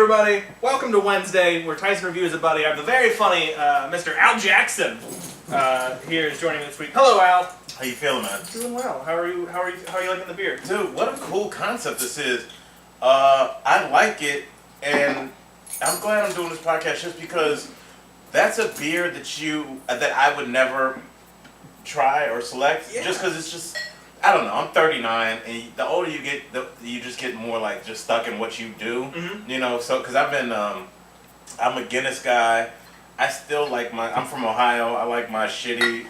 everybody, welcome to Wednesday, where Tyson reviews a buddy. I have the very funny Mr. Al Jackson here is joining me this week. Hello, Al. How you feeling, man? Doing well. How are you liking the beer? Dude, what a cool concept this is. I like it, and I'm glad I'm doing this podcast just because that's a beer that I would never try or select. Yeah. Just because it's just, I don't know. I'm 39, and the older you get, you just get more like just stuck in what you do. Mm-hmm. You know, so because I'm a Guinness guy. I still like I'm from Ohio. I like my shitty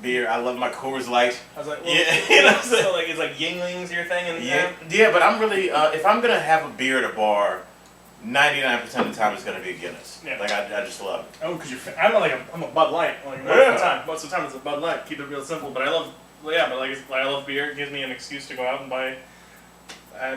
beer. I love my Coors Light. I was like, well, yeah, you know, so like it's like Yingling's your thing, and yeah. But I'm really if I'm gonna have a beer at a bar, 99% of the time it's gonna be a Guinness. Yeah. Like I just love it. Oh, because I'm a Bud Light. Like most of the time it's a Bud Light. Keep it real simple. But I love I love beer. It gives me an excuse to go out and buy.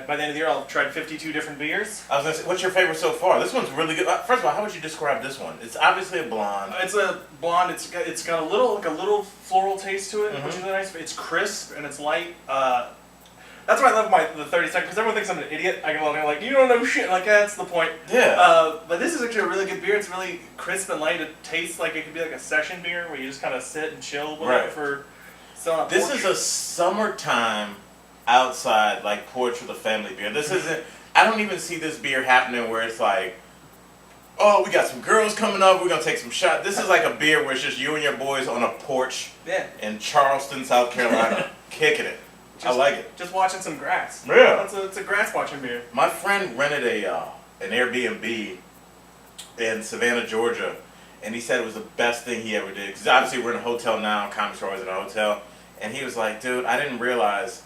By the end of the year, I'll have tried 52 different beers. I was gonna say, what's your favorite so far? This one's really good. First of all, how would you describe this one? It's obviously a blonde. It's a blonde. It's got a little floral taste to it, which is really nice. It's crisp and it's light. That's why I love the 30 seconds, because everyone thinks I'm an idiot. I go like, you don't know shit. Like that's the point. Yeah. But this is actually a really good beer. It's really crisp and light. It tastes like it could be like a session beer where you just kind of sit and chill with it for. This is a summertime. Outside, like porch with a family beer. This isn't. I don't even see this beer happening where it's like, oh, we got some girls coming up. We're gonna take some shots. This is like a beer where it's just you and your boys on a porch. Yeah. In Charleston, South Carolina, kicking it. I like it. Just watching some grass. Yeah. It's a grass watching beer. My friend rented an Airbnb in Savannah, Georgia, and he said it was the best thing he ever did. Because obviously we're in a hotel now. Comics are always in a hotel, and he was like, dude, I didn't realize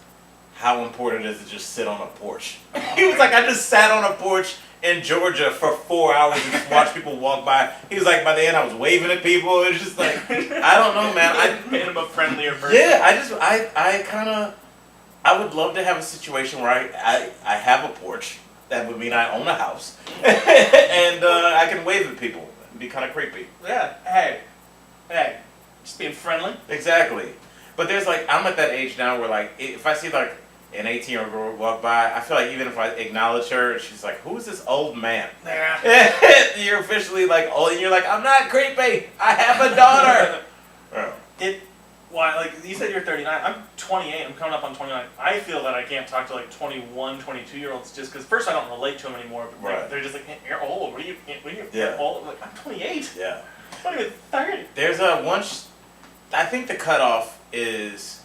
how important it is to just sit on a porch. He was like, I just sat on a porch in Georgia for 4 hours and just watched people walk by. He was like, by the end I was waving at people. It was just like, I don't know, man. I made him a friendlier person. Yeah, I would love to have a situation where I have a porch. That would mean I own a house. And I can wave at people. It'd be kind of creepy. Yeah, hey, just being friendly. Exactly. But there's like, I'm at that age now where like, if I see like an 18-year-old girl walk by, I feel like even if I acknowledge her, she's like, who is this old man? Yeah. You're officially like old, and you're like, I'm not creepy. I have a daughter. Like you said, you're 39. I'm 28. I'm coming up on 29. I feel that I can't talk to like 21, 22-year-olds just because first I don't relate to them anymore. But right. They're just like, you're old. What are you? Yeah. You're old. I'm like, I'm 28. Yeah. I'm not even 30. There's I think the cutoff is,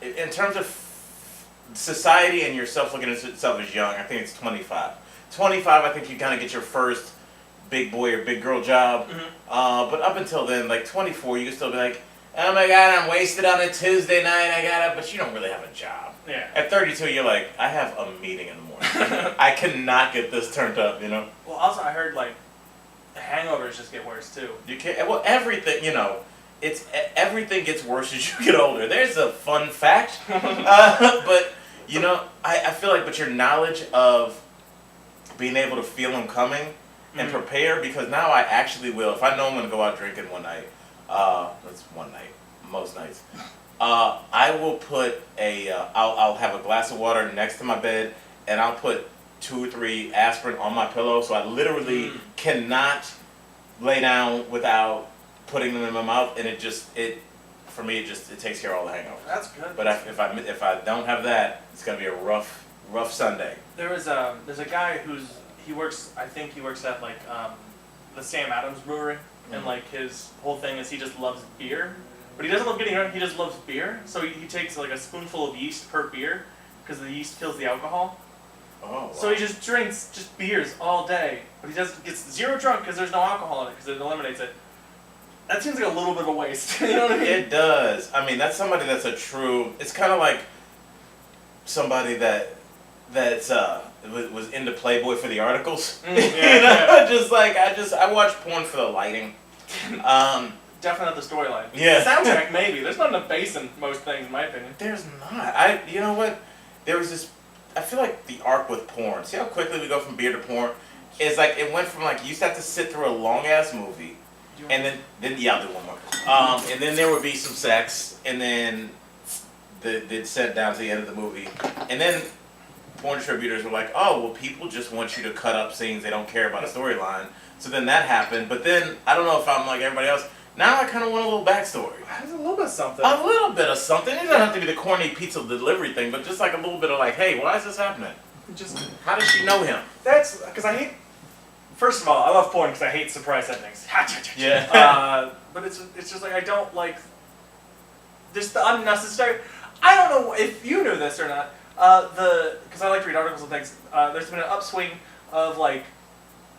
in terms of society and yourself looking at yourself as young, I think it's 25. 25, I think you kind of get your first big boy or big girl job. Mm-hmm. But up until then, like 24, you can still be like, oh my God, I'm wasted on a Tuesday night, but you don't really have a job. Yeah. At 32, you're like, I have a meeting in the morning. I cannot get this turned up, you know? Well, also I heard like, hangovers just get worse too. You can't, well, everything, you know, everything gets worse as you get older. There's a fun fact. But, you know, I feel like, but your knowledge of being able to feel them coming and prepare, because now I actually will, if I know I'm going to go out drinking one night, that's one night, most nights, I will put I'll have a glass of water next to my bed, and I'll put 2 or 3 aspirin on my pillow, so I literally cannot lay down without putting them in my mouth, and it takes care of all the hangovers. That's good. But if I don't have that, it's gonna be a rough Sunday. There's a guy he works at like the Sam Adams Brewery, and like his whole thing is he just loves beer, but he doesn't love getting drunk. He just loves beer. So he takes like a spoonful of yeast per beer because the yeast kills the alcohol. Oh. Wow. So he just drinks just beers all day, but he gets zero drunk because there's no alcohol in it because it eliminates it. That seems like a little bit of a waste. You know what I mean? It does. I mean, that's somebody that's a true. It's kind of like somebody that's was into Playboy for the articles. Yeah, you know, just like I watch porn for the lighting. Definitely not the storyline. Yeah. The soundtrack maybe. There's not enough bass in most things, in my opinion. There's not. You know what? There was this. I feel like the arc with porn. See how quickly we go from beer to porn? It's like it went from like you used to have to sit through a long ass movie. And then yeah, I'll do one more. And then there would be some sex, and then they'd set down to the end of the movie, and then porn distributors were like, oh, well, people just want you to cut up scenes. They don't care about a storyline. So then that happened. But then, I don't know if I'm like everybody else. Now I kind of want a little backstory. There's a little bit of something. A little bit of something. It doesn't have to be the corny pizza delivery thing, but just like a little bit of like, hey, why is this happening? Just How does she know him? That's because I hate. First of all, I love porn because I hate surprise endings. Yeah. But it's just like I don't like. Just the unnecessary. I don't know if you knew this or not. Because I like to read articles and things. There's been an upswing of like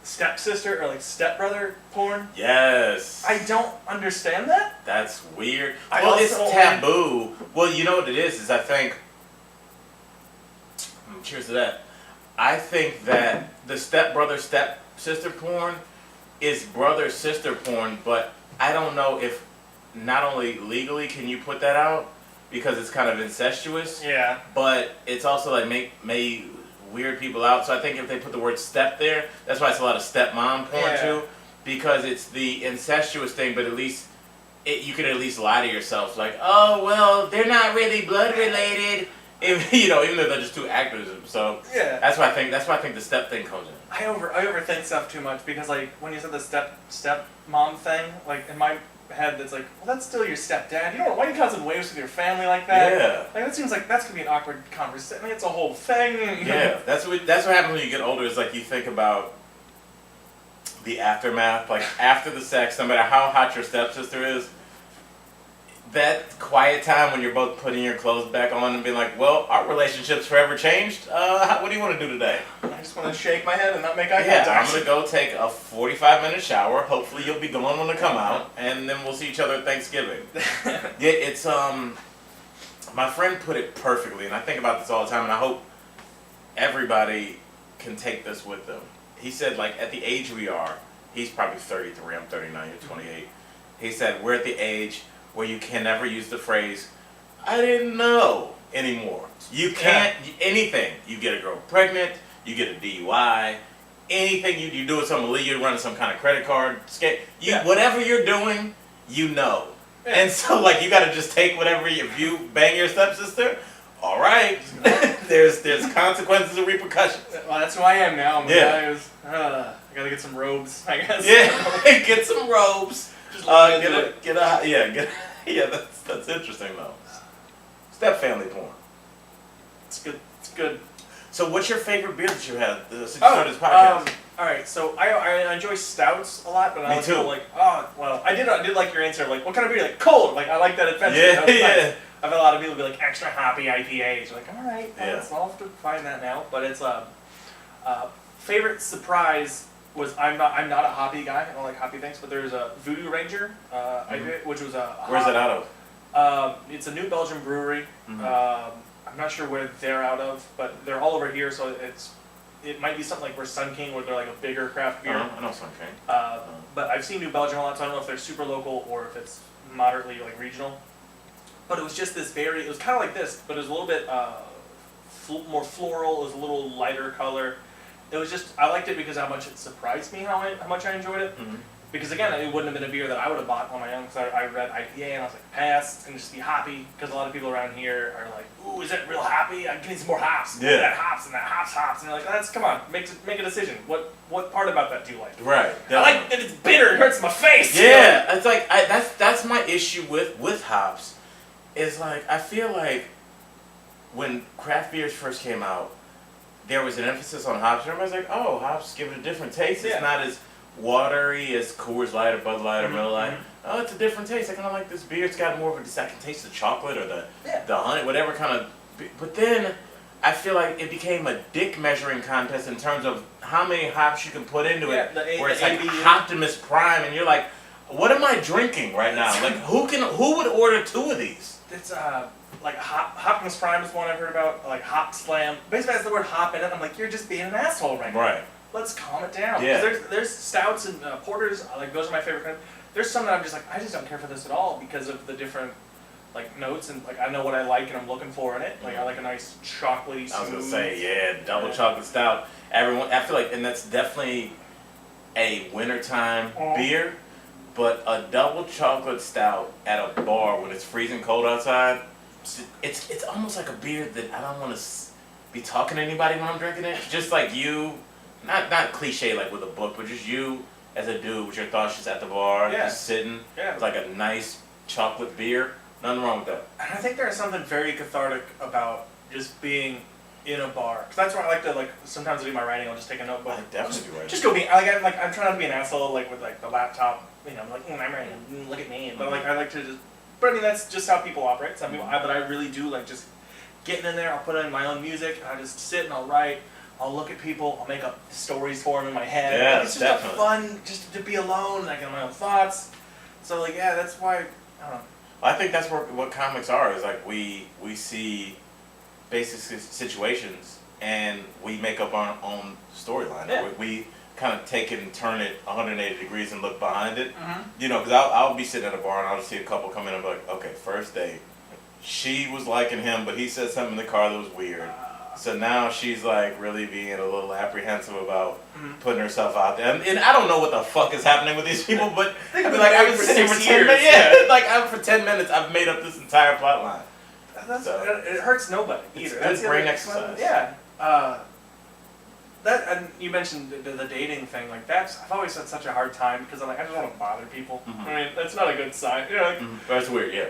stepsister or like stepbrother porn. Yes. I don't understand that. That's weird. I Well, also it's don't taboo. Well, you know what it is I think. Cheers to that. I think that the stepbrother stepsister porn is brother sister porn, but I don't know if not only legally can you put that out because it's kind of incestuous. Yeah. But it's also like may weird people out. So I think if they put the word step there, that's why it's a lot of stepmom porn too, because it's the incestuous thing. But at least you could at least lie to yourself, like, oh well, they're not really blood related. If, even though they're just two actors. So Yeah. that's why I think the step thing comes in. I overthink stuff too much because like when you said the step mom thing, like in my head that's like, well, that's still your stepdad. You know, why are you causing waves with your family like that? Yeah. Like that seems like that's gonna be an awkward conversation. I mean, it's a whole thing. Yeah, that's what happens when you get older. Is like you think about the aftermath, like after the sex, no matter how hot your stepsister is. That quiet time when you're both putting your clothes back on and being like, well, our relationship's forever changed. What do you want to do today? I just want to shake my head and not make eye Yeah, contact. I'm going to go take a 45-minute shower. Hopefully you'll be gone when I come out. And then we'll see each other at Thanksgiving. Yeah, it's, my friend put it perfectly. And I think about this all the time. And I hope everybody can take this with them. He said, like, at the age we are, he's probably 33, I'm 39, you're 28. He said, we're at the age where you can never use the phrase, I didn't know anymore. You can't, anything. You get a girl pregnant, you get a DUI, anything you do with some illegal, you're running some kind of credit card, whatever you're doing, you know. Yeah. And so like you gotta just take whatever, if you bang your stepsister, all right, there's consequences and repercussions. Well, that's who I am now. I'm the guy who's, I gotta get some robes, I guess. Yeah, get some robes. That's interesting though. Step family porn. It's good. It's good. So, what's your favorite beer that you had since you started this podcast? All right. So I enjoy stouts a lot, but I Me was too. like, oh well, I did like your answer. Like, what kind of beer? Like cold. Like I like that adventure. Yeah, that was yeah. nice. I've had a lot of people be like extra hoppy IPAs. You're like, all right, I'll have to find that now. But it's favorite surprise was I'm not a hoppy guy. I don't like hoppy things. But there's a Voodoo Ranger IPA, which was a. Where's it out of? It's a New Belgium brewery. Mm-hmm. I'm not sure where they're out of, but they're all over here. So it might be something like where Sun King, where they're like a bigger craft beer. I know Sun King. But I've seen New Belgium a lot, so I don't know if they're super local or if it's moderately like regional. But it was just this it was kind of like this, but it was a little bit more floral. It was a little lighter color. It was just, I liked it because how much it surprised me how much I enjoyed it. Mm-hmm. Because again, it wouldn't have been a beer that I would have bought on my own, because I read IPA and I was like, pass, it's going to just be hoppy, because a lot of people around here are like, ooh, is that real hoppy? I need some more hops. Yeah. That hops, and that hops, and they're like, come on, make a decision. What part about that do you like? Right. I like that it's bitter, it hurts my face. Yeah, it's like, that's my issue with hops, is like, I feel like when craft beers first came out, there was an emphasis on hops, and everybody's like, oh, hops give it a different taste, it's not as watery as Coors Light or Bud Light or Miller Lite. Oh, it's a different taste. I kind of like this beer. It's got more of a, I can taste the chocolate or the honey, whatever kind of. But then I feel like it became a dick measuring contest in terms of how many hops you can put into it. Where it's like Optimus Prime, and you're like, what am I drinking right now? Like, who would order 2 of these? It's like Optimus Prime is one I've heard about. Like Hop Slam. Basically, has the word hop in it. I'm like, you're just being an asshole right now. Right. Let's calm it down. Yeah. There's stouts and porters, like those are my favorite kind. There's some that I'm just like, I just don't care for this at all because of the different like notes and like I know what I like and I'm looking for in it. Like I like a nice chocolatey smooth. I was gonna say, double chocolate stout. Everyone, I feel like, and that's definitely a wintertime beer, but a double chocolate stout at a bar when it's freezing cold outside, it's almost like a beer that I don't want to. be talking to anybody when I'm drinking it. Just like you, not cliche like with a book, but just you as a dude with your thoughts just at the bar, just sitting with like a nice chocolate beer. Nothing wrong with that. And I think there's something very cathartic about just being in a bar. Cause that's where I like to sometimes I do my writing. I'll just take a notebook. I definitely do writing. Just go be I'm trying not to be an asshole with the laptop. I'm like I'm writing. Look at me. But I like to just. But I mean that's just how people operate. Some people, but I really do like just getting in there. I'll put in my own music. And I just sit and I'll write. I'll look at people. I'll make up stories for them in my head. Yeah, it's just fun just to be alone. I get my own thoughts. So that's why I don't know. I think that's what comics are. Is like we see basic situations and we make up our own storyline. Yeah. We kind of take it and turn it 180 degrees and look behind it. Mm-hmm. Because I'll be sitting at a bar and I'll just see a couple come in and be like, okay, first date. She was liking him, but he said something in the car that was weird. So now she's like really being a little apprehensive about putting herself out there. And I don't know what the fuck is happening with these people, but I've been sitting for 10 minutes. Yeah, for 10 minutes I've made up this entire plot line. It hurts nobody either. That's brain exercise. Yeah. And you mentioned the dating thing. I've always had such a hard time because I just want to bother people. Mm-hmm. I mean, that's not a good sign. That's weird. Yeah.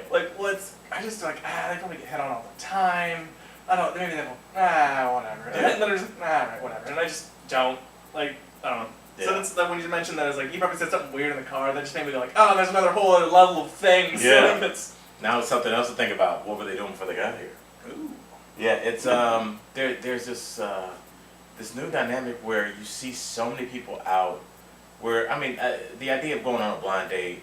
I just they probably get hit on all the time. I don't. Maybe they will. Whatever. Yeah. And then there's right, whatever. And I just don't I don't know. Yeah. So that's when you mentioned that, you probably said something weird in the car. That just made me go oh, there's another whole other level of things. Yeah. Now it's something else to think about. What were they doing before they got here? Ooh. Yeah, it's there's this new dynamic where you see so many people out. Where the idea of going on a blind date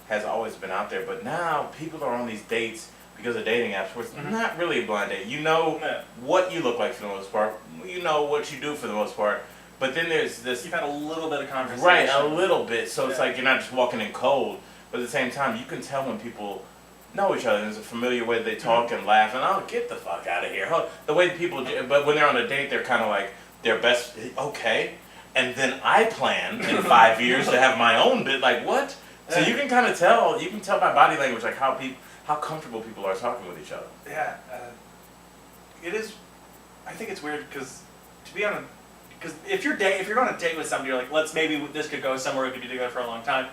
has always been out there, but now people are on these dates because of dating apps where it's not really a blind date. You know what you look like for the most part. You know what you do for the most part. But then there's this. You've had a little bit of conversation. Right, a little bit. So it's like you're not just walking in cold, but at the same time you can tell when people know each other. There's a familiar way they talk and laugh, and oh, get the fuck out of here. The way people, but when they're on a date, they're kind of like their best. Okay, and then I plan in 5 years to have my own bit. Like what? So you can kind of tell. You can tell by body language how comfortable people are talking with each other. Yeah, it is. I think it's weird because if you're on a date with somebody, you're like, maybe this could go somewhere. We could be together for a long time.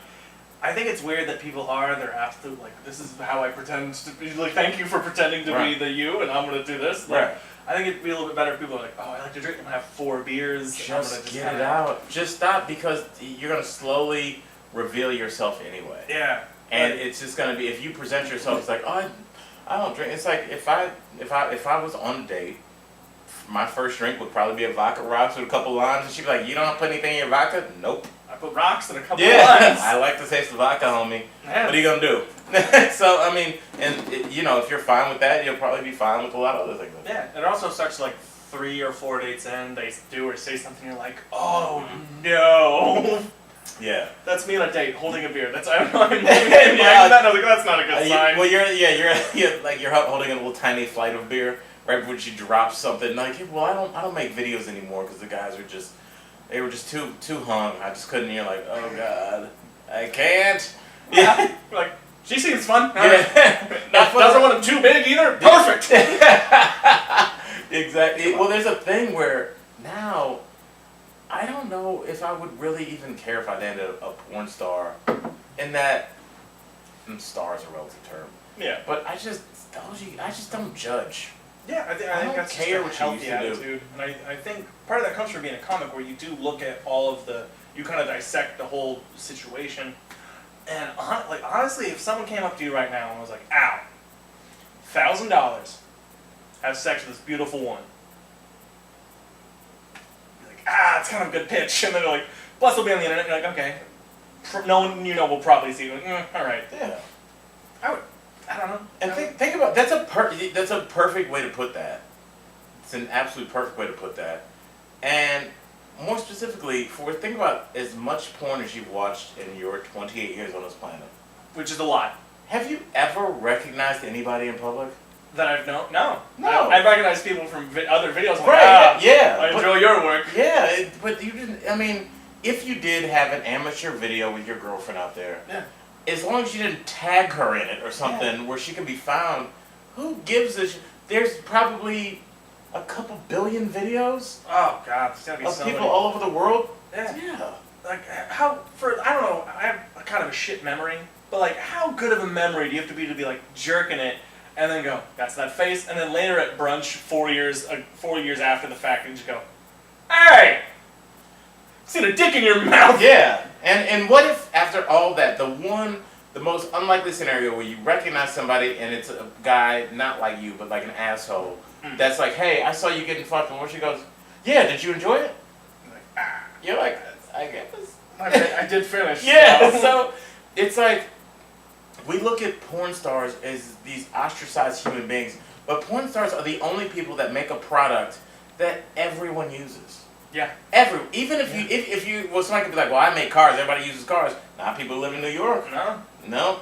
I think it's weird that people they're absolute this is how I pretend to be. Thank you for pretending to be the you, and I'm gonna do this. Right. I think it'd be a little bit better if people are like, oh, I like to drink. I'm gonna have 4 beers. Just get it out. Just stop because you're gonna slowly reveal yourself anyway. Yeah. And it's just gonna be if you present yourself, it's like, oh, I don't drink. It's like if I was on a date, my first drink would probably be a vodka rocks with a couple limes, and she'd be like, you don't put anything in your vodka? Nope. I put rocks and a couple limes. I like to taste the vodka, homie. Yeah. What are you gonna do? So if you're fine with that, you'll probably be fine with a lot of other things. Yeah. It also starts 3 or 4 dates in, they do or say something, you're like, oh no. Yeah. That's me on a date holding a beer. That's I don't know. I was like, that's not a good sign. Well, you're holding a little tiny flight of beer right before she drops something. Like, well, I don't make videos anymore because the guys were just too hung. I just couldn't. You're like, oh god, I can't. Yeah. Like, she seems fun. Yeah. Doesn't want it too big either. Perfect. Exactly. Well, there's a thing where now. I don't know if I would really even care if I landed a porn star, in that, star is a relative term. Yeah. But I just don't judge. Yeah, I think that's care just a what you healthy used to attitude, and I think part of that comes from being a comic, where you do look at you kind of dissect the whole situation, and honestly, if someone came up to you right now and was like, "Ow, $1,000, have sex with this beautiful woman." It's kind of a good pitch, and then they're like, plus it'll be on the internet, you're like, okay, no one will probably see it, alright. Yeah. I don't know. And think about, that's a perfect way to put that. It's an absolute perfect way to put that. And more specifically, think about as much porn as you've watched in your 28 years on this planet. Which is a lot. Have you ever recognized anybody in public? That I've known? No. No. I recognize people from other videos. I'm right, yeah. I enjoy your work. Yeah, but you didn't, if you did have an amateur video with your girlfriend out there, as long as you didn't tag her in it or something where she can be found, who gives a there's probably a couple billion videos Oh God, there's gotta be of so people many. all over the world. Yeah. Like how I don't know. I have a kind of a shit memory, but like how good of a memory do you have to be like jerking it and then go, that's that face, and then later at brunch 4 years after the fact, you just go, hey, seen a dick in your mouth. Yeah, and what if after all that, the most unlikely scenario where you recognize somebody and it's a guy not like you but like an asshole that's like, hey, I saw you getting fucked, and where she goes, yeah, did you enjoy it? You're like, I guess. I did finish. Yeah, so it's like we look at porn stars as these ostracized human beings, but porn stars are the only people that make a product that everyone uses. Yeah. Even if you well, somebody could be like, well, I make cars, everybody uses cars. Not people who live in New York. No.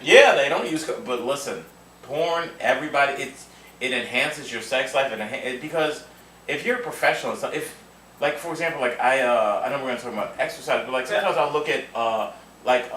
Yeah, they don't use cars. But listen, porn, everybody, it enhances your sex life, because if you're a professional, like for example, like I know we're gonna talk about exercise, but like sometimes I'll look at like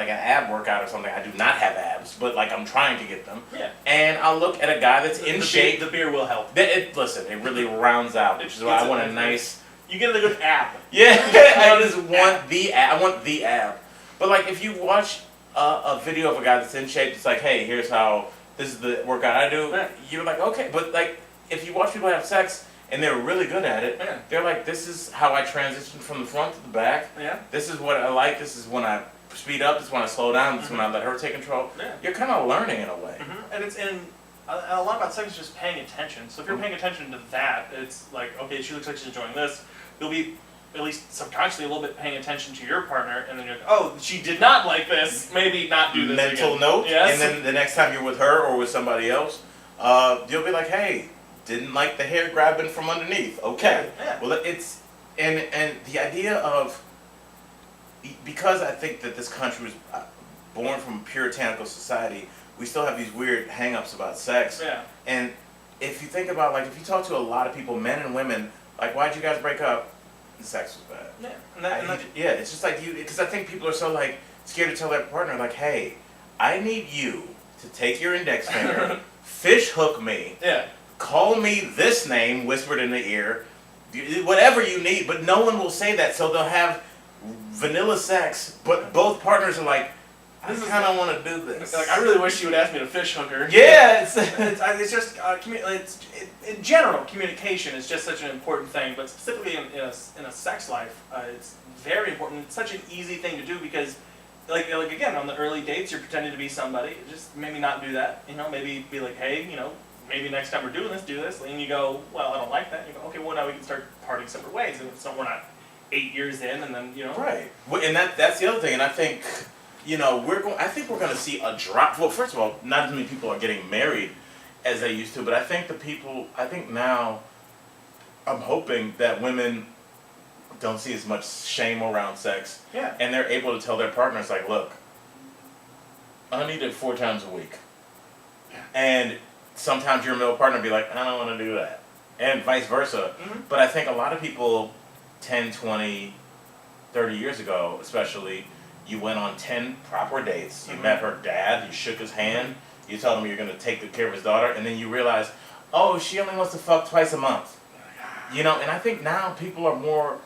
an ab workout or something. I do not have abs, but like I'm trying to get them. Yeah. And I'll look at a guy that's in shape. The beer will help. Listen, it really rounds out, which is why I want a nice. You get a good ab. Yeah, I just want the ab. I want the ab. But like if you watch a video of a guy that's in shape, it's like, hey, here's how this is the workout I do. Yeah. You're like, okay, but like if you watch people have sex and they're really good at it, they're like, this is how I transition from the front to the back. Yeah. This is what I like. This is when I speed up. This is when I slow down. This is when I let her take control. Yeah. You're kind of learning in a way. And it's a lot about sex is just paying attention. So if you're paying attention to that, it's like, okay, she looks like she's enjoying this. You'll be at least subconsciously a little bit paying attention to your partner, and then you're like, oh, she did not like this. Maybe not do this Mental again. note. Yes. And then the next time you're with her or with somebody else, you'll be like, hey, didn't like the hair grabbing from underneath. Okay. Yeah. Well, it's and the idea of, because I think that this country was born from a puritanical society, we still have these weird hang-ups about sex. Yeah. And if you think about, like, if you talk to a lot of people, men and women, like, why'd you guys break up? The sex was bad. Yeah. It's just like because I think people are so like scared to tell their partner, like, hey, I need you to take your index finger, fish hook me, call me this name whispered in the ear, whatever you need, but no one will say that, so they'll have vanilla sex, but both partners are like, I kind of want to do this. Like, I really wish you would ask me to fish hook her. Yeah, it's just in general, communication is just such an important thing, but specifically in a sex life, it's very important. It's such an easy thing to do because, like again, on the early dates, you're pretending to be somebody. Just maybe not do that. Maybe be like, hey, maybe next time we're doing this, do this. And you go, well, I don't like that. And you go, okay, well now we can start parting separate ways, and so we're not 8 years in, and then Right. Well, and that's the other thing, and I think. I think we're going to see a drop. Well, first of all, not as many people are getting married as they used to, but I think now, I'm hoping that women don't see as much shame around sex. Yeah. And they're able to tell their partners, like, look, I need it 4 times a week. Yeah. And sometimes your male partner will be like, I don't want to do that. And vice versa. Mm-hmm. But I think a lot of people, 10, 20, 30 years ago especially, you went on 10 proper dates. You met her dad. You shook his hand. You told him you're going to take good care of his daughter. And then you realize, oh, she only wants to fuck twice a month. And I think now people are more,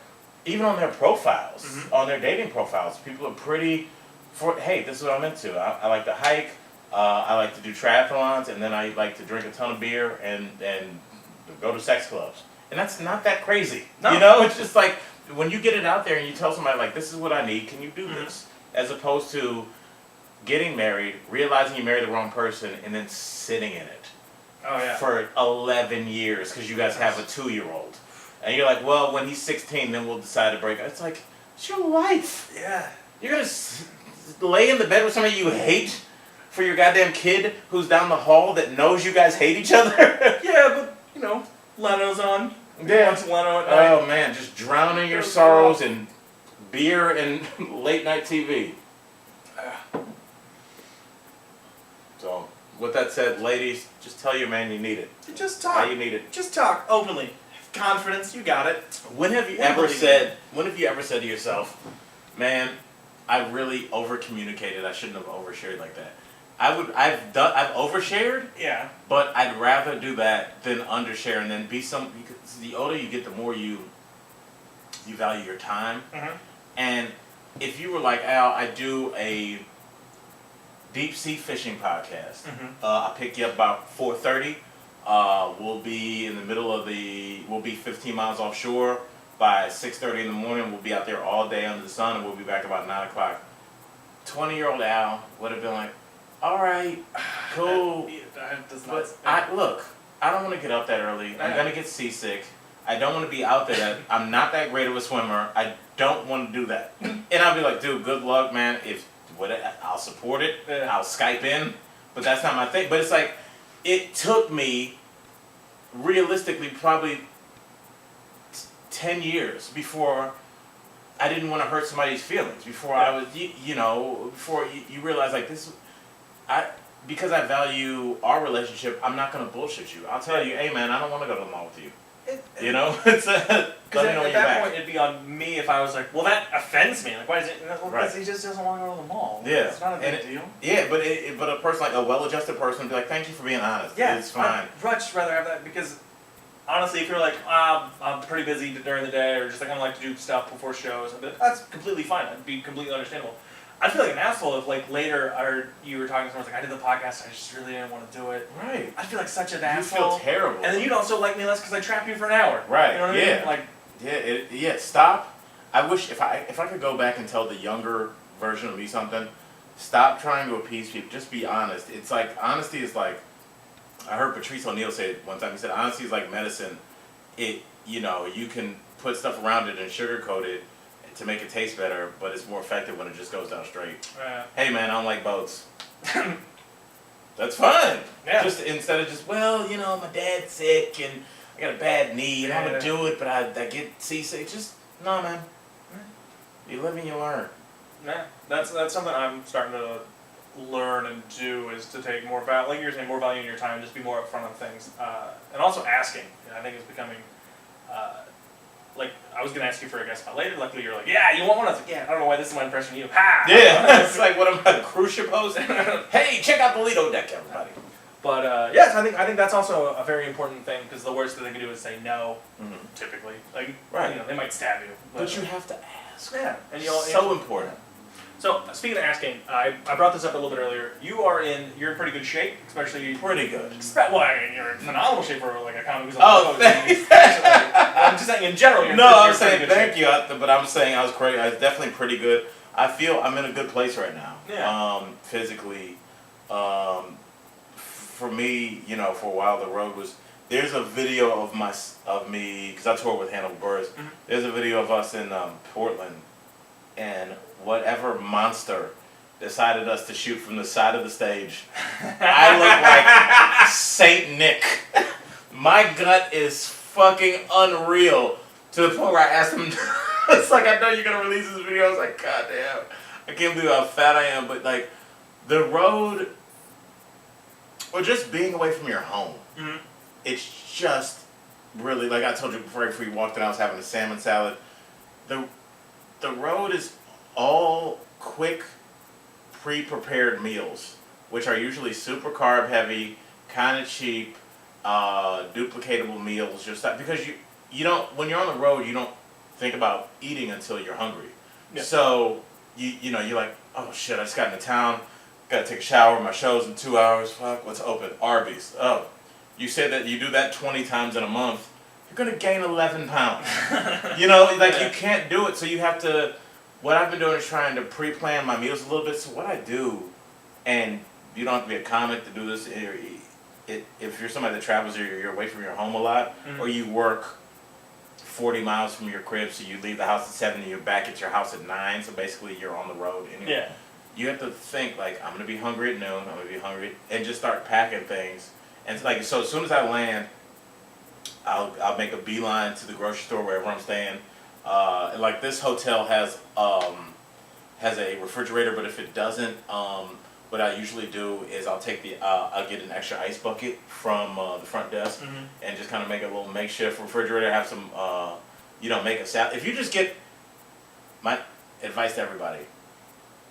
even on their profiles, on their dating profiles, people are pretty, hey, this is what I'm into. I like to hike. I like to do triathlons. And then I like to drink a ton of beer and go to sex clubs. And that's not that crazy. No. It's just like, when you get it out there and you tell somebody, like, this is what I need, can you do this? As opposed to getting married, realizing you married the wrong person, and then sitting in it for 11 years because you guys have a 2-year-old. And you're like, well, when he's 16, then we'll decide to break up. It's like, it's your life. Yeah. You're going to lay in the bed with somebody you hate for your goddamn kid who's down the hall that knows you guys hate each other? Yeah, but, Leno's on. Yeah. Leno at night. Oh man, just drowning your sorrows in beer and late night TV. So, with that said, ladies, just tell your man you need it. Just talk. How you need it. Just talk openly. Confidence, you got it. When have you ever said to yourself, man, I really over communicated, I shouldn't have overshared like that. I've overshared, Yeah. but I'd rather do that than undershare and then be some. Because the older you get, the more you value your time. Mm-hmm. And if you were like Al, I do a deep sea fishing podcast. Mm-hmm. I'll pick you up about 4:30. We'll be in the middle of we'll be 15 miles offshore by 6:30 in the morning. We'll be out there all day under the sun, and we'll be back about 9 o'clock. 20-year-old Al would have been like, all right, cool. That does not. But I don't want to get up that early. I'm gonna get seasick. I don't want to be out there. I'm not that great of a swimmer. I don't want to do that. And I'll be like, dude, good luck, man. I'll support it. Yeah. I'll Skype in. But that's not my thing. But it's like, it took me, realistically, probably 10 years before I didn't want to hurt somebody's feelings. Before I was, before you realize, like, because I value our relationship, I'm not going to bullshit you. I'll tell you, hey, man, I don't want to go to the mall with you. It's because at that point it'd be on me if I was like, well, that offends me. Like, why is it? Well, right. Because he just doesn't want to go to the mall. Yeah, it's not a big deal. Yeah, but a person like a well-adjusted person would be like, thank you for being honest. Yeah, it's fine. I'd much rather have that because honestly, if you're like, I'm pretty busy during the day, or just like I don't like to do stuff before shows, I'd be like, that's completely fine. That'd be completely understandable. I feel like an asshole if like later you were talking to someone like, I did the podcast, I just really didn't want to do it. Right. I feel like such an You asshole. feel terrible. And then you'd also like me less because I trapped you for an hour. Right. You know what I mean? Like, Yeah. Stop. I wish if I could go back and tell the younger version of me something, stop trying to appease people. Just be honest. It's like honesty is like, I heard Patrice O'Neill say it one time. He said honesty is like medicine. You can put stuff around it and sugarcoat it to make it taste better, but it's more effective when it just goes down straight. Hey man, I don't like boats. That's fine. Yeah. Just instead of just, my dad's sick and I got a bad knee and I'm gonna do it, but I get seasick. Just no, man. You live and you learn. Yeah, that's something I'm starting to learn and do is to take more value, like you're saying, more value in your time, just be more upfront on things, and also asking. I think is becoming. Like, I was going to ask you for a guest spot later. Luckily, you're like, yeah, you want one? I was like, yeah, I don't know why this is my impression of you. Ha! Yeah, it's like, what am I, a cruise ship host? Hey, check out the Lido deck, everybody. But, yes, I think that's also a very important thing, because the worst thing they can do is say no, typically. Like, right. They might stab you. But you have to ask. Yeah. And so important. So, speaking of asking, I brought this up a little bit earlier. You're in pretty good shape, especially... Pretty good. Well, I mean, you're in phenomenal shape for like a comic who's on the road. I'm just saying in general. I'm saying thank you, but I'm saying I was definitely pretty good. I feel I'm in a good place right now. Yeah. Physically, for me, for a while the road was. There's a video of me because I toured with Hannibal Buress. Mm-hmm. There's a video of us in Portland, and whatever monster decided us to shoot from the side of the stage. I look like Saint Nick. My gut is fucking unreal to the point where I asked him, it's like, I know you're going to release this video. I was like, God damn. I can't believe how fat I am. But like, the road, or just being away from your home, it's just really, like I told you before we walked in, I was having a salmon salad. The road is all quick, pre-prepared meals, which are usually super carb heavy, kind of cheap, duplicatable meals. Just that, because you don't, when you're on the road, you don't think about eating until you're hungry. Yeah. So you're like, oh shit, I just got into town, gotta take a shower. My show's in 2 hours. Fuck, what's open? Arby's. Oh, you said that you do that 20 times in a month, you're gonna gain 11 pounds. You can't do it. So you have to. What I've been doing is trying to pre-plan my meals a little bit. So what I do, and you don't have to be a comic to do this. If you're somebody that travels or you're away from your home a lot, or you work 40 miles from your crib, so you leave the house at 7 and you're back at your house at 9, so basically you're on the road anyway. Yeah. You have to think, like, I'm going to be hungry at noon, I'm going to be hungry, and just start packing things. And like, so as soon as I land, I'll make a beeline to the grocery store wherever I'm staying. Like this hotel has a refrigerator, but if it doesn't, what I usually do is I'll get an extra ice bucket from the front desk and just kind of make a little makeshift refrigerator. Have some, make a salad. If you just get, my advice to everybody,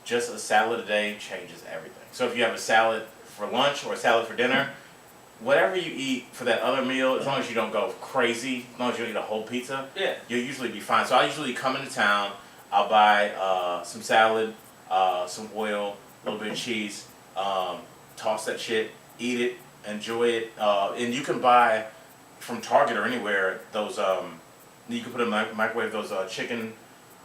just a salad a day changes everything. So if you have a salad for lunch or a salad for dinner, whatever you eat for that other meal, as long as you don't go crazy, as long as you don't eat a whole pizza, you'll usually be fine. So I usually come into town, I'll buy some salad, some oil, a little bit of cheese, toss that shit, eat it, enjoy it. And you can buy from Target or anywhere those, you can put in the microwave those chicken,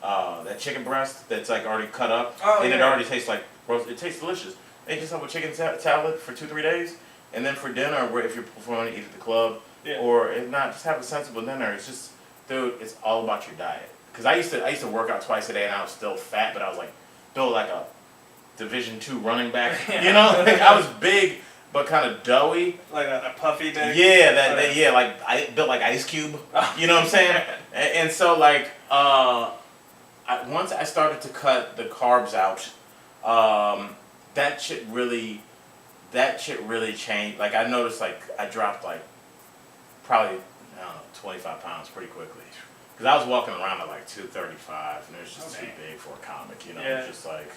that chicken breast that's like already cut up, and it already tastes like roast. It tastes delicious. Make yourself a chicken salad for 2-3 days. And then for dinner, if you're performing to eat at the club, or if not, just have a sensible dinner. It's just, dude, it's all about your diet. Because I used to work out twice a day, and I was still fat, but I was like built like a Division II running back. You know, like, I was big but kind of doughy, like a puffy thing. Yeah, like I built like Ice Cube. You know what I'm saying? And so like, once I started to cut the carbs out, that shit really changed. Like I noticed, like I dropped like probably 25 pounds pretty quickly, because I was walking around at like 235, and it was just too big for a comic, you know. It was just like,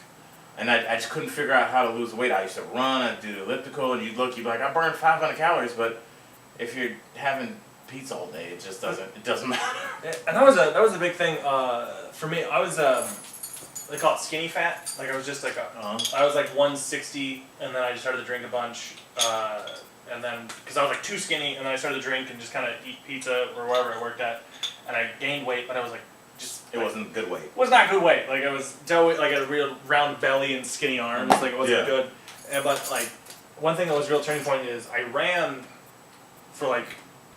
and I just couldn't figure out how to lose weight. I used to run, I'd do the elliptical, and you'd be like, I burned 500 calories, but if you're having pizza all day, it doesn't matter. And that was a big thing for me. I was they call it skinny fat. Like I was just like I was like 160, and then I just started to drink a bunch, and then because I was like too skinny, and then I started to drink and just kind of eat pizza or wherever I worked at, and I gained weight, but I was like it wasn't good weight. It was not good weight. Like I was like a real round belly and skinny arms. Like it wasn't good. But like one thing that was a real turning point is I ran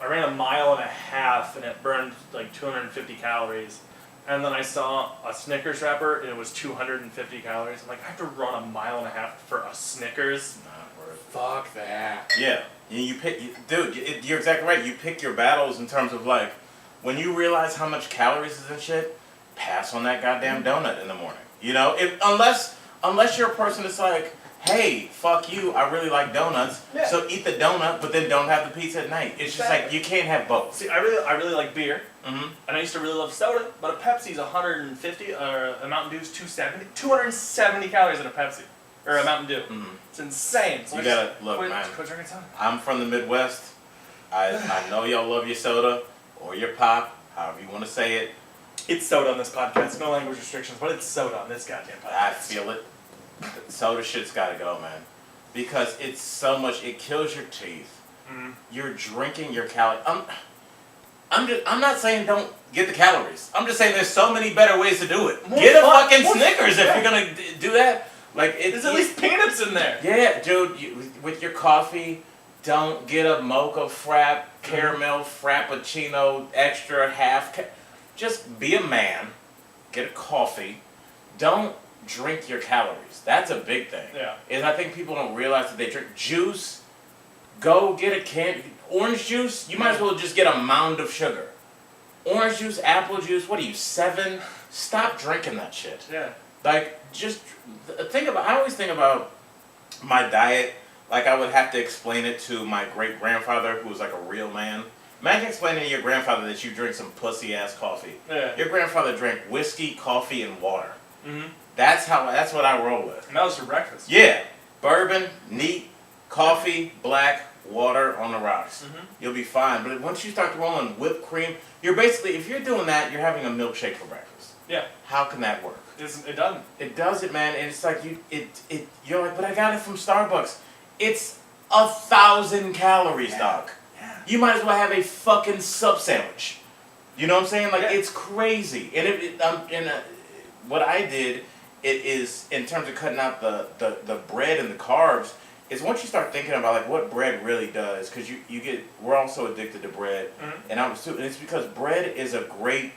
a mile and a half, and it burned like 250 calories. And then I saw a Snickers wrapper, and it was 250 calories. I'm like, I have to run a mile and a half for a Snickers? Not worth it. Fuck that. Yeah. Dude, you're exactly right. You pick your battles in terms of like, when you realize how much calories is in shit, pass on that goddamn donut in the morning. You know? Unless you're a person that's like, hey, fuck you, I really like donuts, so eat the donut, but then don't have the pizza at night. It's just like, you can't have both. See, I really like beer, and I used to really love soda, but a Pepsi's 150, or a Mountain Dew's 270. 270 calories in a Pepsi, or a Mountain Dew. It's insane. So you gotta, look, man, quit drinking soda. I'm from the Midwest. I know y'all love your soda, or your pop, however you want to say it. It's soda on this podcast, no language restrictions, but it's soda on this goddamn podcast. I feel it. Soda shit's gotta go, man, because it's so much. It kills your teeth. You're drinking your calories. I'm not saying don't get the calories. I'm just saying there's so many better ways to do it. Get a fucking Snickers if you're gonna do that. Like there's at least peanuts in there. Yeah, dude. With your coffee, don't get a mocha frap, caramel frappuccino, extra half. Just be a man. Get a coffee. Don't drink your calories. That's a big thing. Yeah. And I think people don't realize that they drink juice. Go get a orange juice. You might as well just get a mound of sugar. Orange juice, apple juice. What are you, 7? Stop drinking that shit. Yeah. Like, just I always think about my diet like I would have to explain it to my great grandfather, who was like a real man. Imagine explaining to your grandfather that you drink some pussy ass coffee. Yeah. Your grandfather drank whiskey, coffee, and water. That's what I roll with. And that was for breakfast. Yeah. Bourbon, neat, coffee, black, water on the rocks. You'll be fine. But once you start rolling whipped cream, you're basically, if you're doing that, you're having a milkshake for breakfast. Yeah. How can that work? It doesn't. It doesn't, man. And it's like you're like, but I got it from Starbucks. It's 1,000 calories, Doc. Yeah. You might as well have a fucking sub sandwich. You know what I'm saying? Like, it's crazy. And what I did, it is, in terms of cutting out the bread and the carbs, is once you start thinking about like what bread really does, because we're also addicted to bread, and I was too, and it's because bread is a great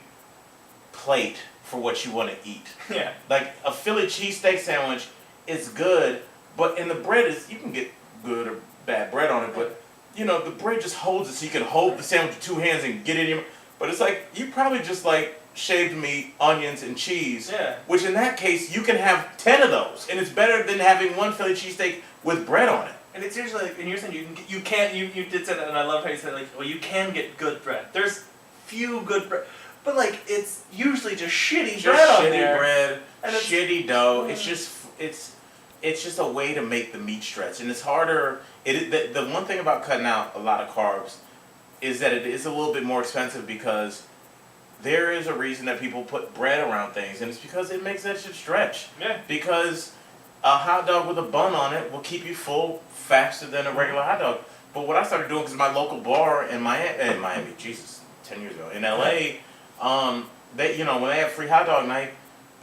plate for what you want to eat. Yeah. Like a Philly cheesesteak sandwich is good, but in the bread is, you can get good or bad bread on it, but you know, the bread just holds it, so you can hold the sandwich with 2 hands and get it in your, but it's like, you probably just like shaved meat, onions, and cheese. Yeah. Which in that case, you can have 10 of those, and it's better than having one Philly cheesesteak with bread on it. And it's usually like, and you're saying you did say that, and I love how you said like, well, you can get good bread. There's few good bread, but like it's usually just shitty bread on there. Shitty bread, and shitty dough. It's just it's just a way to make the meat stretch, and it's harder. The one thing about cutting out a lot of carbs is that it is a little bit more expensive because there is a reason that people put bread around things, and it's because it makes that shit stretch. Yeah. Because a hot dog with a bun on it will keep you full faster than a regular hot dog. But what I started doing, because my local bar in Miami, Jesus, 10 years ago, in LA, they, you know, when they have free hot dog night,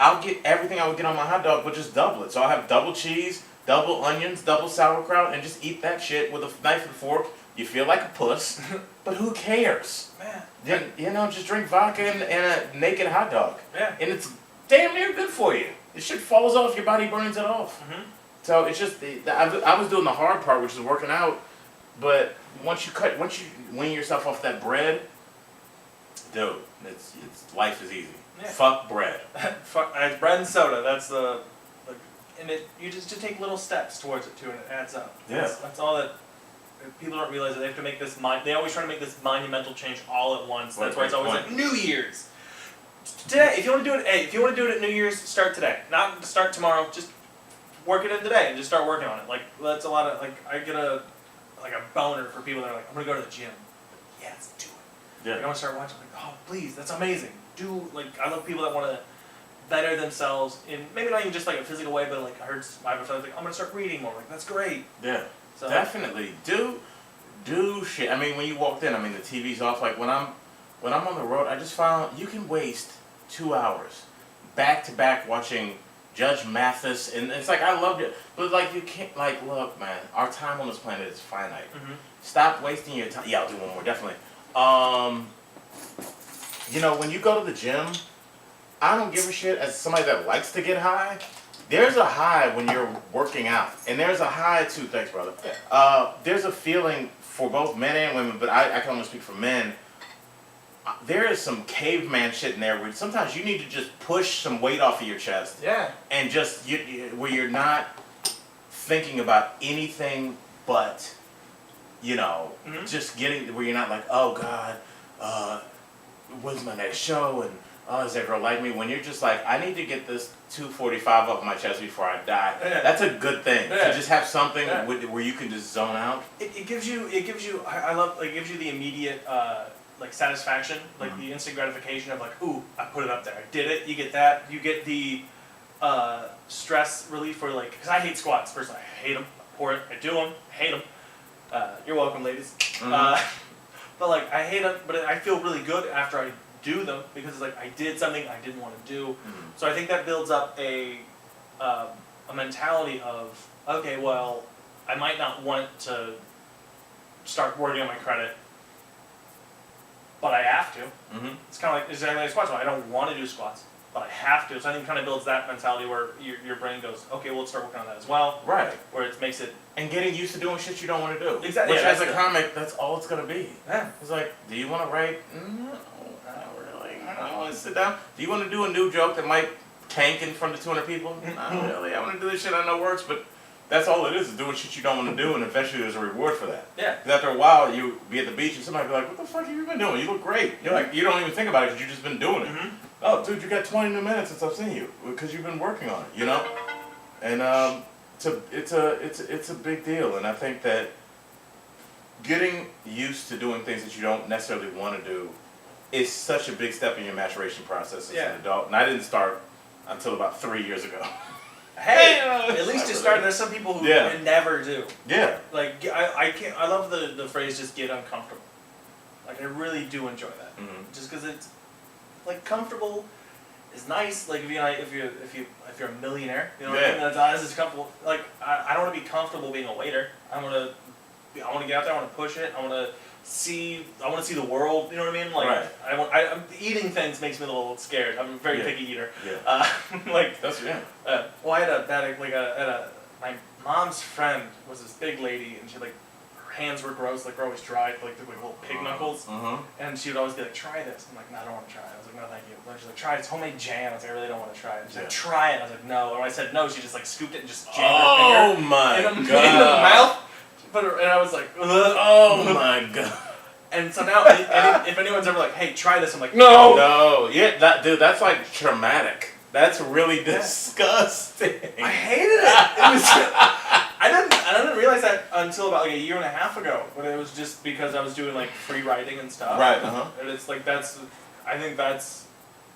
I'll get everything I would get on my hot dog, but just double it. So I'll have double cheese, double onions, double sauerkraut, and just eat that shit with a knife and fork. You feel like a puss, but who cares? Man. Then, you know, just drink vodka and a naked hot dog. Yeah. And it's damn near good for you. The shit falls off, your body burns it off. Mm-hmm. So it's just, I was doing the hard part, which is working out, but once you wean yourself off that bread, dude, it's life is easy. Yeah. Fuck bread. Fuck, bread and soda. That's the, like, and you just take little steps towards it too, and it adds up. Yeah. That's all that. People don't realize that they have to make this. They always try to make this monumental change all at once. That's why it's always like New Year's. Today, if you want to do it, if you want to do it at New Year's, start today. Not start tomorrow. Just work it in today and just start working on it. Like that's a lot of like I get a boner for people that are like, I'm gonna go to the gym. Yeah, let's do it. Yeah. Like, I want to start watching. Like, oh please, that's amazing. I love people that want to better themselves in maybe not even just like a physical way, but like I heard my friends like, I'm gonna start reading more. Like that's great. Yeah. So, definitely do shit. I mean, when you walked in, I mean the TV's off. Like when I'm on the road, I just found you can waste 2 hours back to back watching Judge Mathis, and it's like I loved it, but like you can't like look, man. Our time on this planet is finite. Mm-hmm. Stop wasting your time. Yeah, I'll do one more definitely. You know, when you go to the gym, I don't give a shit as somebody that likes to get high. There's a high when you're working out, and there's a high too. Thanks, brother. There's a feeling for both men and women, but I can only speak for men. There is some caveman shit in there where sometimes you need to just push some weight off of your chest. Yeah. And just where you're not thinking about anything but, you know, Mm-hmm. just getting where you're not like, oh God, when's my next show, and oh, is that girl like me? When you're just like, I need to get this 245 off my chest before I die. Yeah. That's a good thing. Yeah. To just have something Yeah. where you can just zone out. It gives you I love like it gives you the immediate like satisfaction, like Mm-hmm. the instant gratification of like, ooh, I put it up there, I did it. You get that. You get the stress relief for like, because I hate squats. Personally, I hate them. Abhor it. I do them. I hate them. You're welcome, ladies. Mm-hmm. But like I hate them, but I feel really good after I do them because it's like I did something I didn't want to do. Mm-hmm. So I think that builds up a mentality of, okay, well, I might not want to start working on my credit, but I have to. Mm-hmm. It's kind of like exactly like squats. I don't want to do squats, but I have to. So I think it kind of builds that mentality where your brain goes, okay, well, let's start working on that as well. Right. Where it makes it And getting used to doing shit you don't want to do. Exactly. Which Yeah, as a that's comic, that's all it's going to be. Yeah. It's like, do you want to write? No, not really. I don't want to sit down. Do you want to do a new joke that might tank in front of 200 people? Not really. I want to do this shit I know works, but that's all it is doing shit you don't want to do, and eventually there's a reward for that. Yeah. Because after a while, you be at the beach and somebody be like, what the fuck have you been doing? You look great. You're like, you don't even think about it because you've just been doing it. Mm-hmm. Oh, dude, you got 20 new minutes since I've seen you because you've been working on it, you know? And it's a big deal, and I think that getting used to doing things that you don't necessarily want to do is such a big step in your maturation process as Yeah. an adult. And I didn't start until about 3 years ago. Hey, Yeah. at least you started. There's some people who Yeah. never do. Yeah. Like I can't. I love the phrase "just get uncomfortable." Like I really do enjoy that. Mm-hmm. Just because it's like comfortable is nice. Like if you're a millionaire, you know what I mean. That's just comfortable. Like I don't want to be comfortable being a waiter. I want to get out there. I want to push it. I want to see the world. You know what I mean? Like Right. I'm eating things makes me a little scared. I'm a very Yeah. picky eater. Yeah. Like That's yeah. well, I had a bad my mom's friend was this big lady, and she like her hands were gross, like were always dry, like looked like little pig knuckles. Uh-huh. And she would always be like, "Try this." I'm like, "No, I don't want to try it." I was like, "No, thank you." And she's like, "Try it. It's homemade jam." I was like, "I really don't want to try it." She's like, Yeah. "Try it." I was like, "No." And when I said no, she just like scooped it and just jammed her finger my in the god. mouth. And I was like, ugh. Oh my god. And so now, if anyone's ever like, "Hey, try this," I'm like, "No." No, yeah, that's like traumatic. That's really disgusting. I hated it. It was. I didn't realize that until about like a year and a half ago, when it was just because I was doing like free writing and stuff. Right. And it's like I think that's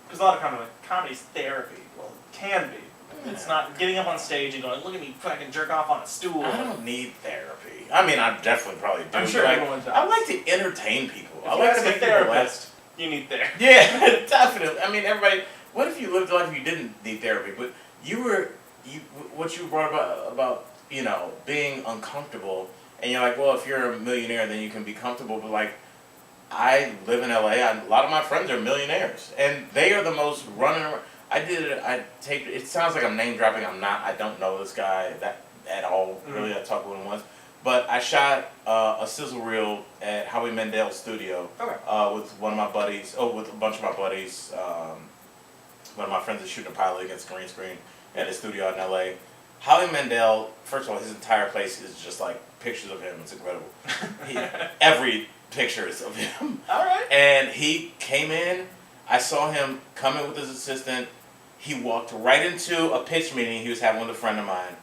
because a lot of comedy's therapy. Well, it can be. It's not getting up on stage and going, look at me fucking jerk off on a stool. I don't need therapy. I mean, I definitely probably do. I'm sure everyone does. I like to entertain people. If I you like have to a make people laugh. therapist, you need therapy. Yeah, definitely. I mean, everybody. What if you lived a life you didn't need therapy, but what you brought about being uncomfortable, and you're like, well, if you're a millionaire, then you can be comfortable. But like, I live in LA. A lot of my friends are millionaires, and they are the most running around. I taped it. It sounds like I'm name dropping. I'm not. I don't know this guy at all. Really, I talked with him once. But I shot a sizzle reel at Howie Mandel's studio with one of my buddies. With a bunch of my buddies. One of my friends is shooting a pilot against green screen at his studio out in LA. Howie Mandel, first of all, his entire place is just like pictures of him. It's incredible. Every picture is of him. All right. And he came in. I saw him come in with his assistant. He walked right into a pitch meeting he was having with a friend of mine.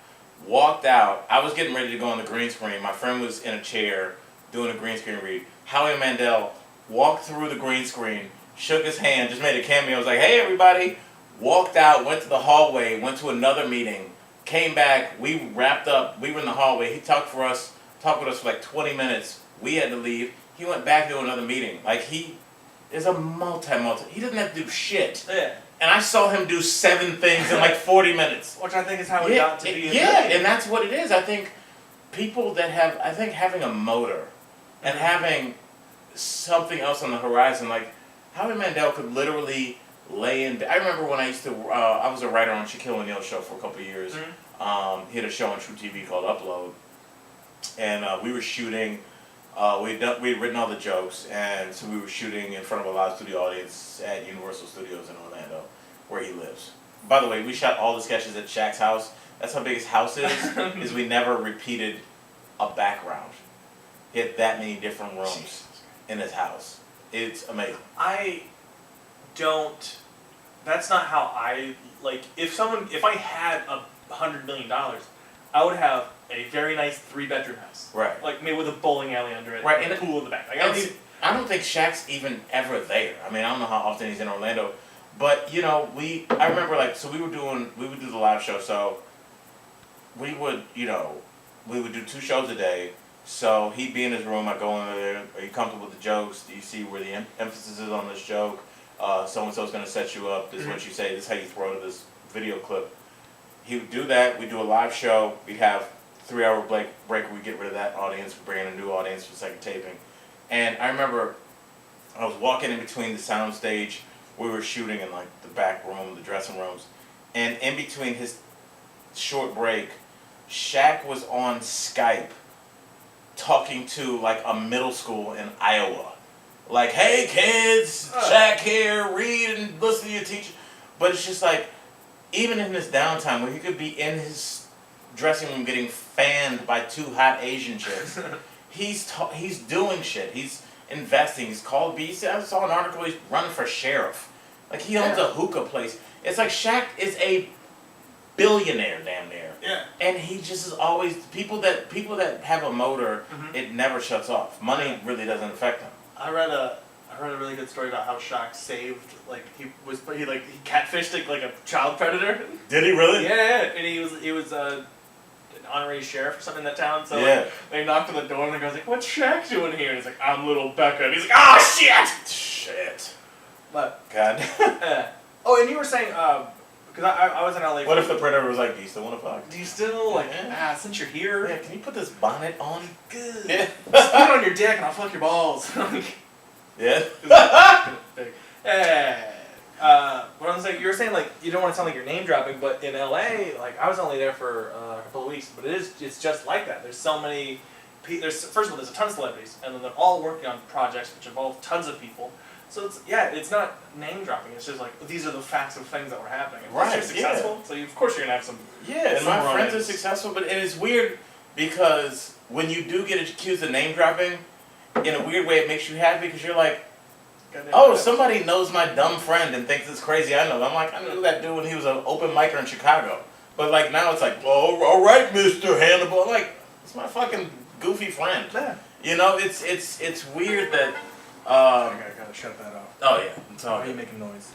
Walked out. I was getting ready to go on the green screen. My friend was in a chair doing a green screen read. Howie Mandel walked through the green screen, shook his hand, just made a cameo. Was like, hey, everybody. Walked out, went to the hallway, went to another meeting, came back. We wrapped up. We were in the hallway. He talked with us for like 20 minutes. We had to leave. He went back to another meeting. Like, he is a multi. He doesn't have to do shit. Yeah. And I saw him do 7 things in like 40 minutes. Which I think is how it got to be. And that's what it is. I think people that having a motor and having something else on the horizon, like Howie Mandel could literally lay in. I remember when I used to, I was a writer on Shaquille O'Neal's show for a couple of years. He had a show on True TV called Upload. And we were shooting. We'd written all the jokes, and so we were shooting in front of a live studio audience at Universal Studios in Orlando, where he lives. By the way, we shot all the sketches at Shaq's house. That's how big his house is we never repeated a background. He had that many different rooms in his house. It's amazing. That's not how if I had $100 million, I would have a very nice 3-bedroom house. Right. Like maybe with a bowling alley under it. Right. And a pool in the back. Like, I don't think Shaq's even ever there. I mean, I don't know how often he's in Orlando. But, I remember we would do the live show, so we would do 2 shows a day. So he'd be in his room, I'd go in there, are you comfortable with the jokes? Do you see where the emphasis is on this joke? So-and-so's going to set you up, this is what you say, this is how you throw to this video clip. He would do that, we'd do a live show, we'd have 3-hour break where we get rid of that audience, we bring in a new audience for second taping. And I remember I was walking in between the sound stage, we were shooting in like the back room, the dressing rooms, and in between his short break, Shaq was on Skype talking to like a middle school in Iowa. Like, hey kids, Shaq here, read and listen to your teacher. But it's just like, even in his downtime where he could be in his dressing room getting fanned by 2 hot Asian chicks, he's doing shit. He's investing. He's called I saw an article, he's running for sheriff. Like, he owns a hookah place. It's like Shaq is a billionaire damn near. Yeah. And he just is always people that have a motor, it never shuts off. Money really doesn't affect them. I read a really good story about how Shaq saved, he catfished like a child predator. Did he really? Yeah, and he was an honorary sheriff or something in that town. So they knocked on the door and the guy's like, "What's Shaq doing here?" And he's like, "I'm little Becca." And he's like, "Oh shit!" Shit. But God. oh, and you were saying because I was in LA. What if the predator was like, "Do you still want to fuck? Do you still since you're here? Yeah, can you put this bonnet on? Good. Yeah. Put it on your dick and I'll fuck your balls." Yeah. What I'm saying, you were saying you don't want to sound like you're name dropping, but in LA, I was only there for a couple of weeks, but it's just like that. There's so many. First of all, there's a ton of celebrities, and then they're all working on projects which involve tons of people. So it's not name dropping. It's just these are the facts of things that were happening. And right. You're successful, so of course you're gonna have some. Yeah, and my friends are successful, but it is weird because when you do get accused of name dropping, in a weird way, it makes you happy because you're like, Goddamn Oh, tips. somebody knows my dumb friend and thinks it's crazy. I know. I'm like, I knew that dude when he was an open micer in Chicago. But like now it's like, oh, all right, Mr. Hannibal. I'm like, it's my fucking goofy friend. Yeah. You know, it's weird that. I gotta shut that off. Oh yeah, it's all Why are you good. making noise?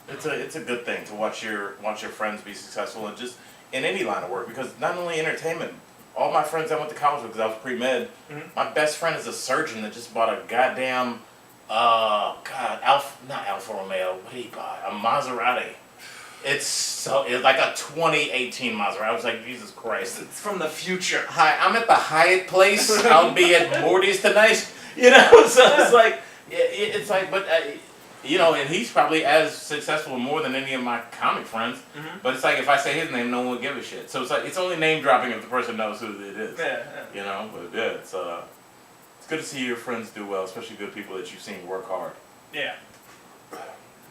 It's a good thing to watch your friends be successful and just in any line of work, because not only entertainment. All my friends I went to college with, because I was pre-med, my best friend is a surgeon that just bought a goddamn, not Alfa Romeo, what did he buy? A Maserati. It's like a 2018 Maserati. I was like, Jesus Christ. It's from the future. Hi, I'm at the Hyatt place. I'll be at Morty's tonight. You know, so it's like, it's like, but you know, and he's probably as successful or more than any of my comic friends. But it's like if I say his name, no one will give a shit. So it's like it's only name dropping if the person knows who it is. Yeah. You know, but yeah, it's good to see your friends do well, especially good people that you've seen work hard. Yeah.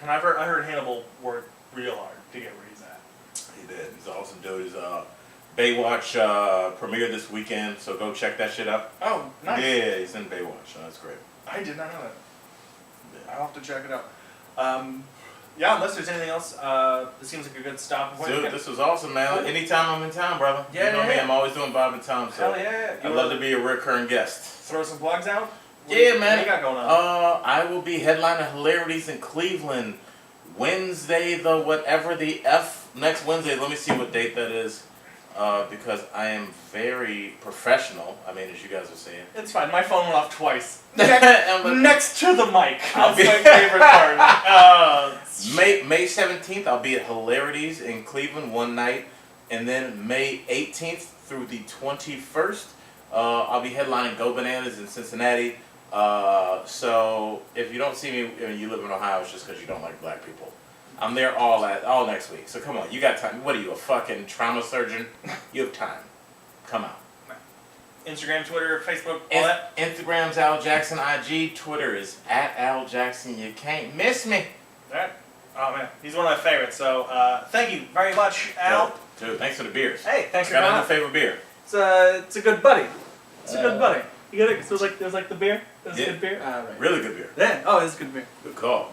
And I heard Hannibal worked real hard to get where he's at. He did. He's an awesome dude. He's Baywatch premiered this weekend, so go check that shit out. Oh, nice. Yeah, he's in Baywatch. So that's great. I did not know that. I'll have to check it out. Yeah, unless there's anything else, this seems like a good stop. Dude, this was awesome, man. Cool. Anytime I'm in town, brother. Yeah, you know yeah, me, yeah. I'm always doing Bob and Tom, so Hell yeah. I'd love to be a recurring guest. Throw some plugs out? Yeah, man. What you got going on? I will be headlining Hilarities in Cleveland Wednesday, next Wednesday. Let me see what date that is. Because I am very professional. I mean, as you guys are saying. It's fine. My phone went off twice. I'm Next to the mic. I'll That's be- my favorite part. May 17th, I'll be at Hilarities in Cleveland one night. And then May 18th through the 21st, I'll be headlining Go Bananas in Cincinnati. So if you don't see me and you live in Ohio, it's just because you don't like black people. I'm there all next week. So come on, you got time. What are you, a fucking trauma surgeon? You have time. Come out. Instagram, Twitter, Facebook, all that. Instagram's Al Jackson IG. Twitter is @Al Jackson. You can't miss me. Alright. Oh man, he's one of my favorites. So thank you very much, Al. Dude, thanks for the beers. Hey, thanks for Got coming. another favorite beer. It's a good buddy. It's a good buddy. You get it? So it was like the beer. It was a good beer. Right. Really good beer. Yeah. Oh, it's a good beer. Good call.